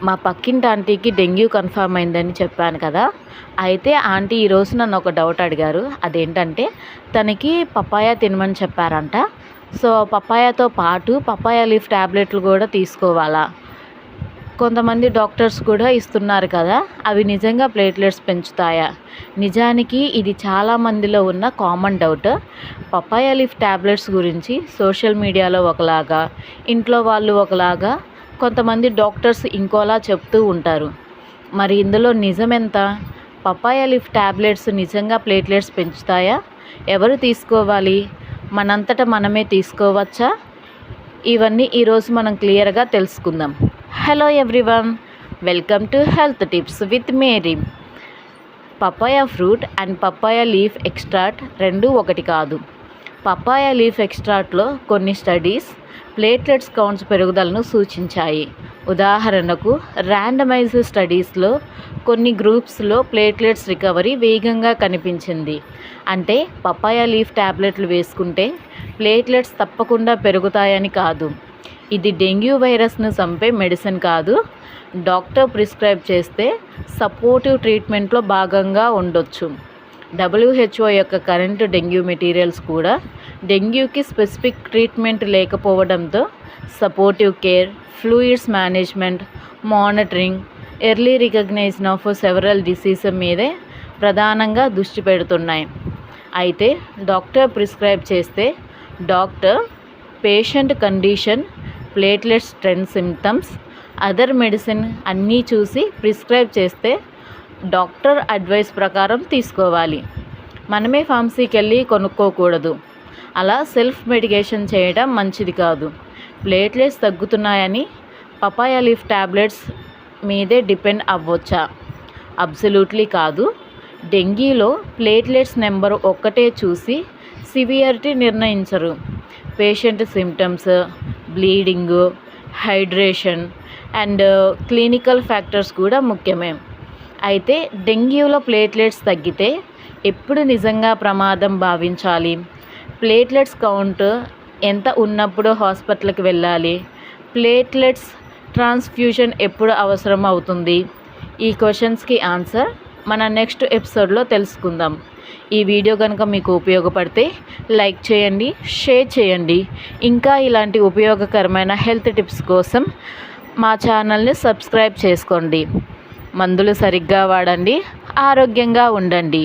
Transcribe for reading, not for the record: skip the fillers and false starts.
మా పక్కింటి ఆంటీకి డెంగ్యూ కన్ఫర్మ్ అయిందని చెప్పాను కదా. అయితే ఆంటీ ఈరోజు నన్ను ఒక డౌట్ అడిగారు. అదేంటంటే తనకి పపాయ తినమని చెప్పారంట. సో పపాయతో పాటు పపాయ లీఫ్ ట్యాబ్లెట్లు కూడా తీసుకోవాలా? కొంతమంది డాక్టర్స్ కూడా ఇస్తున్నారు కదా, అవి నిజంగా ప్లేట్లెట్స్ పెంచుతాయా? నిజానికి ఇది చాలామందిలో ఉన్న common doubt. Papaya leaf tablets గురించి సోషల్ మీడియాలో ఒకలాగా, ఇంట్లో వాళ్ళు ఒకలాగా, కొంతమంది డాక్టర్స్ ఇంకోలా చెప్తూ ఉంటారు. మరి ఇందులో నిజమెంత? పపాయ లీఫ్ ట్యాబ్లెట్స్ నిజంగా ప్లేట్లెట్స్ పెంచుతాయా? ఎవరు తీసుకోవాలి? మనంతట మనమే తీసుకోవచ్చా? ఇవన్నీ ఈరోజు మనం క్లియర్గా తెలుసుకుందాం. Hello everyone, welcome to health tips with Mary. Papaya fruit and papaya leaf extract రెండు ఒకటి కాదు. పపాయ లీఫ్ ఎక్స్ట్రాక్ట్లో కొన్ని స్టడీస్ ప్లేట్లెట్స్ కౌంట్స్ పెరుగుదలను సూచించాయి. ఉదాహరణకు ర్యాండమైజ్డ్ స్టడీస్లో కొన్ని గ్రూప్స్లో ప్లేట్లెట్స్ రికవరీ వేగంగా కనిపించింది. అంటే పపాయ లీఫ్ ట్యాబ్లెట్లు వేసుకుంటే ప్లేట్లెట్స్ తప్పకుండా పెరుగుతాయని కాదు. ఇది డెంగ్యూ వైరస్ను చంపే మెడిసిన్ కాదు. డాక్టర్ ప్రిస్క్రైబ్ చేస్తే సపోర్టివ్ ట్రీట్మెంట్లో భాగంగా ఉండొచ్చు. WHO యొక్క కరెంట్ డెంగ్యూ మెటీరియల్స్ కూడా డెంగ్యూకి స్పెసిఫిక్ ట్రీట్మెంట్ లేకపోవడంతో supportive care, fluids management, monitoring, early recognition of several diseases మీదే ప్రధానంగా దృష్టి పెడుతున్నాయి. అయితే డాక్టర్ ప్రిస్క్రైబ్ చేస్తే doctor patient condition, platelets trend, symptoms, other medicine అన్నీ చూసి ప్రిస్క్రైబ్ చేస్తే డాక్టర్ అడ్వైస్ ప్రకారం తీసుకోవాలి. మనమే ఫార్మసీకి వెళ్ళి కొనుక్కోకూడదు. అలా సెల్ఫ్ మెడికేషన్ చేయడం మంచిది కాదు. ప్లేట్లెట్స్ తగ్గుతున్నాయని పపాయ లీఫ్ ట్యాబ్లెట్స్ మీదే డిపెండ్ అవ్వచ్చా? అబ్సల్యూట్లీ కాదు. డెంగీలో ప్లేట్లెట్స్ నెంబర్ ఒక్కటే చూసి సివియారిటీ నిర్ణయించరు. Patient symptoms, bleeding, hydration and clinical factors కూడా ముఖ్యమే. అయితే డెంగ్యూలో ప్లేట్లెట్స్ తగ్గితే ఎప్పుడు నిజంగా ప్రమాదం భావించాలి? ప్లేట్లెట్స్ కౌంట్ ఎంత ఉన్నప్పుడు హాస్పిటల్కి వెళ్ళాలి? ప్లేట్లెట్స్ ట్రాన్స్ఫ్యూషన్ ఎప్పుడు అవసరం అవుతుంది? ఈ క్వశ్చన్స్కి ఆన్సర్ మన నెక్స్ట్ ఎపిసోడ్లో తెలుసుకుందాం. ఈ వీడియో కనుక మీకు ఉపయోగపడితే లైక్ చేయండి, షేర్ చేయండి. ఇంకా ఇలాంటి ఉపయోగకరమైన హెల్త్ టిప్స్ కోసం మా ఛానల్ని సబ్స్క్రైబ్ చేసుకోండి. మందులు సరిగ్గా వాడండి, ఆరోగ్యంగా ఉండండి.